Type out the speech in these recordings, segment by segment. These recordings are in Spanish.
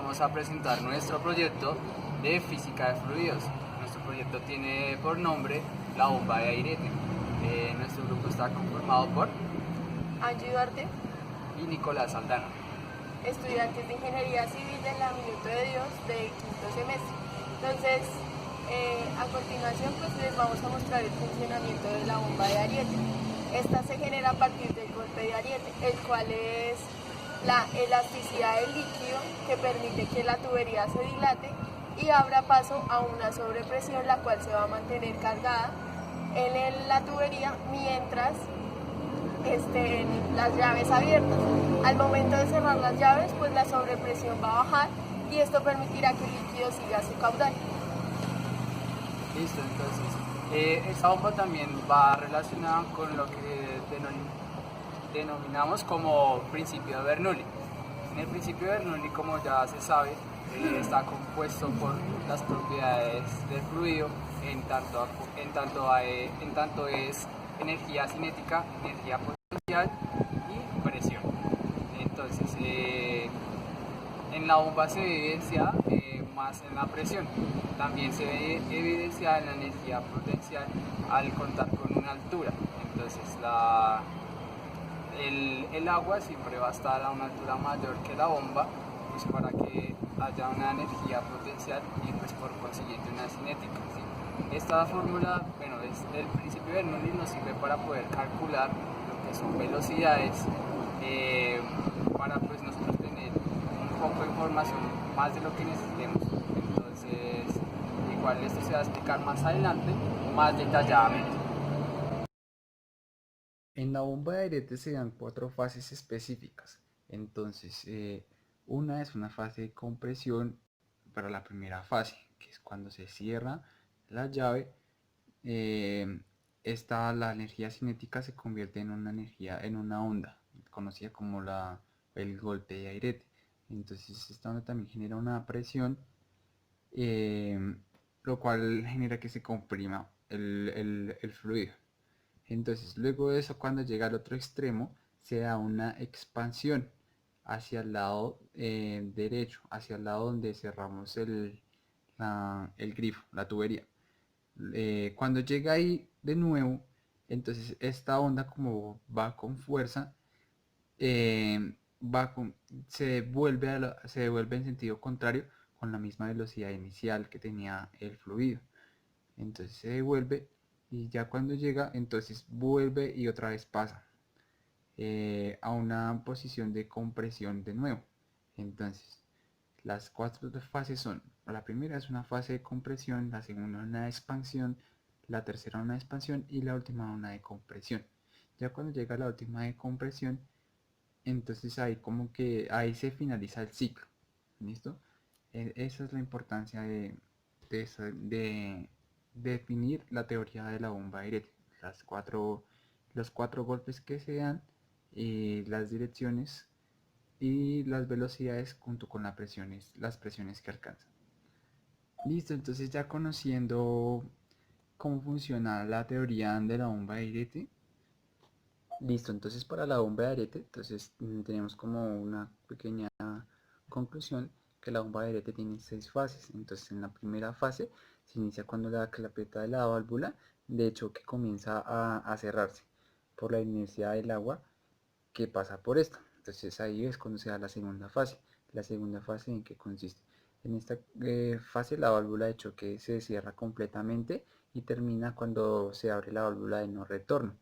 Vamos a presentar nuestro proyecto de física de fluidos. Nuestro proyecto tiene por nombre la bomba de Airete. Nuestro grupo está conformado por Angie Duarte, y Nicolás Aldana. estudiantes de Ingeniería Civil de la Minuto de Dios de quinto semestre. Entonces, a continuación pues les vamos a mostrar el funcionamiento de la bomba de Ariete. Esta se genera a partir del golpe de Ariete, el cual es la elasticidad del líquido que permite que la tubería se dilate y abra paso a una sobrepresión, la cual se va a mantener cargada en la tubería mientras estén las llaves abiertas. Al momento de cerrar las llaves, pues la sobrepresión va a bajar y esto permitirá que el líquido siga su caudal. Listo, entonces esta bomba también va relacionada con lo que denominamos como principio de Bernoulli. En el principio de Bernoulli, como ya se sabe, está compuesto por las propiedades del fluido en tanto es energía cinética, energía potencial y presión. Entonces, en la bomba se ve evidenciada más en la presión. También se ve evidenciada en la energía potencial al contar con una altura. Entonces, el agua siempre va a estar a una altura mayor que la bomba, pues para que haya una energía potencial y pues por consiguiente una cinética, ¿sí? Esta fórmula, bueno, es el principio de Bernoulli, nos sirve para poder calcular lo que son velocidades, para pues nosotros tener un poco de información más de lo que necesitemos. Entonces, igual esto se va a explicar más adelante, más detalladamente. En la bomba de Arete se dan 4 fases específicas. Entonces, una es una fase de compresión para la primera fase, que es cuando se cierra la llave. La energía cinética se convierte en una energía, en una onda, conocida como el golpe de Arete. Entonces, esta onda también genera una presión, eh, lo cual genera que se comprima el fluido. Entonces, luego de eso, cuando llega al otro extremo, se da una expansión hacia el lado derecho, hacia el lado donde cerramos el grifo, la tubería. Cuando llega ahí de nuevo, entonces esta onda, como va con fuerza, eh, se devuelve en sentido contrario con la misma velocidad inicial que tenía el fluido. Entonces se devuelve y ya cuando llega, entonces vuelve y otra vez pasa a una posición de compresión de nuevo. Entonces, las 4 fases son: la primera es una fase de compresión, la segunda una de expansión, la tercera una de expansión y la última una de compresión. Ya cuando llega la última de compresión, entonces ahí como que ahí se finaliza el ciclo. ¿Listo? Esa es la importancia de definir la teoría de la bomba directa. Los 4 golpes que se dan, las direcciones y las velocidades junto con las presiones que alcanzan. Listo, entonces ya conociendo cómo funciona la teoría de la bomba de Arete. Listo, entonces para la bomba de Arete, entonces tenemos como una pequeña conclusión, que la bomba de Arete tiene 6 fases. Entonces en la primera fase se inicia cuando la clapeta de la válvula de choque comienza a cerrarse por la inercia del agua que pasa por esta. Entonces ahí es cuando se da la segunda fase. La segunda fase, ¿en qué consiste? En esta fase la válvula de choque se cierra completamente y termina cuando se abre la válvula de no retorno.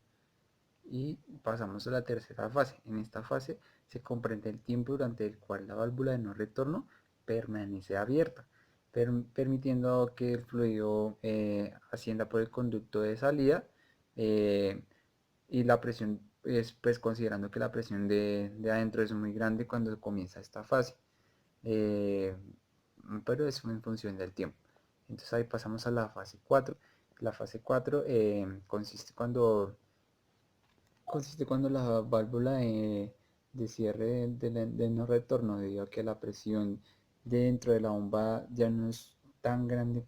Y pasamos a la tercera fase. En esta fase se comprende el tiempo durante el cual la válvula de no retorno permanece abierta, permitiendo que el fluido ascienda por el conducto de salida, y la presión es, pues, considerando que la presión de adentro es muy grande cuando comienza esta fase, eh, pero es en función del tiempo. Entonces ahí pasamos a la fase 4. La fase 4 consiste cuando la válvula de cierre de no retorno, debido a que la presión dentro de la bomba ya no es tan grande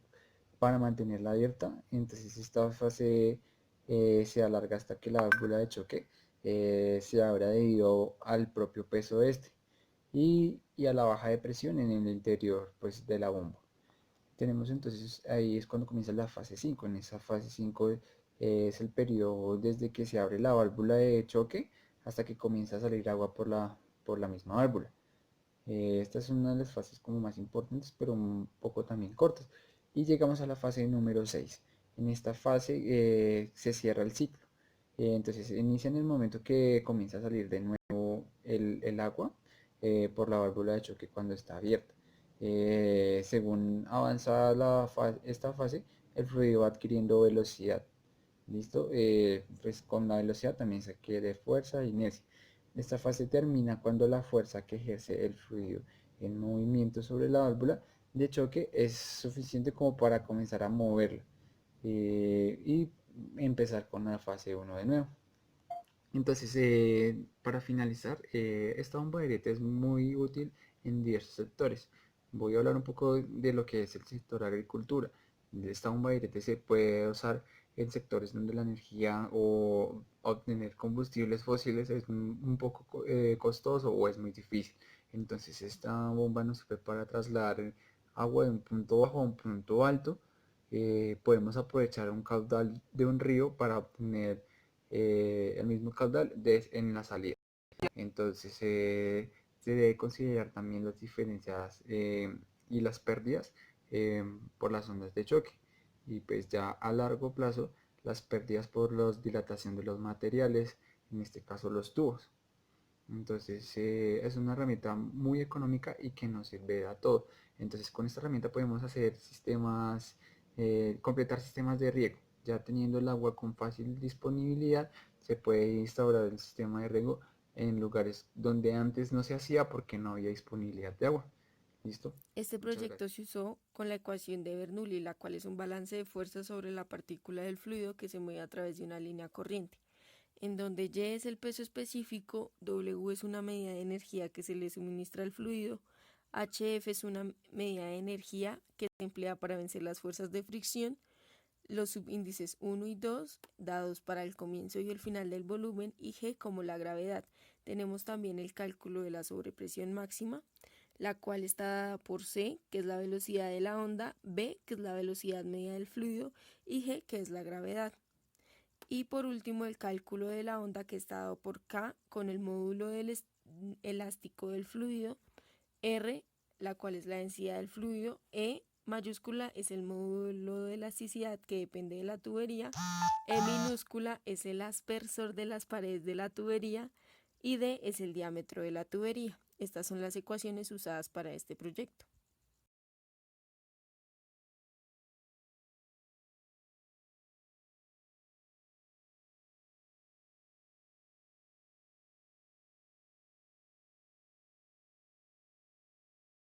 para mantenerla abierta. Entonces esta fase se alarga hasta que la válvula de choque se abra debido al propio peso de este. Y y a la baja de presión en el interior pues, de la bomba. Tenemos entonces, ahí es cuando comienza la fase 5. En esa fase 5 es el periodo desde que se abre la válvula de choque hasta que comienza a salir agua por la misma válvula. Esta es una de las fases como más importantes, pero un poco también cortas. Y llegamos a la fase número 6. En esta fase se cierra el ciclo. Entonces inicia en el momento que comienza a salir de nuevo el agua por la válvula de choque cuando está abierta. Según avanza esta fase, el fluido va adquiriendo velocidad. ¿Listo? Pues con la velocidad también se adquiere fuerza e inercia. Esta fase termina cuando la fuerza que ejerce el fluido en movimiento sobre la válvula de choque es suficiente como para comenzar a moverla y empezar con la fase 1 de nuevo. Entonces, para finalizar, esta bomba de ariete es muy útil en diversos sectores. Voy a hablar un poco de lo que es el sector agricultura. Esta bomba de ariete se puede usar en sectores donde la energía o obtener combustibles fósiles es un poco costoso o es muy difícil. Entonces, esta bomba nos sirve para trasladar agua de un punto bajo a un punto alto. Podemos aprovechar un caudal de un río para obtener el mismo caudal en la salida. Entonces se debe considerar también las diferencias y las pérdidas por las ondas de choque. Y pues ya a largo plazo las pérdidas por la dilatación de los materiales, en este caso los tubos. Entonces es una herramienta muy económica y que nos sirve a todo. Entonces con esta herramienta podemos hacer sistemas, completar sistemas de riego. Ya teniendo el agua con fácil disponibilidad, se puede instaurar el sistema de riego en lugares donde antes no se hacía porque no había disponibilidad de agua. ¿Listo? Este Muchas proyecto gracias. se usó con la ecuación de Bernoulli, la cual es un balance de fuerza sobre la partícula del fluido que se mueve a través de una línea corriente, en donde Y es el peso específico, W es una medida de energía que se le suministra al fluido, HF es una medida de energía que se emplea para vencer las fuerzas de fricción, los subíndices 1 y 2 dados para el comienzo y el final del volumen, y G como la gravedad. Tenemos también el cálculo de la sobrepresión máxima, la cual está dada por C, que es la velocidad de la onda, B, que es la velocidad media del fluido, y G, que es la gravedad. Y por último, el cálculo de la onda, que está dado por K con el módulo del elástico del fluido, R, la cual es la densidad del fluido, E mayúscula es el módulo de elasticidad que depende de la tubería, E minúscula es el aspersor de las paredes de la tubería y D es el diámetro de la tubería. Estas son las ecuaciones usadas para este proyecto.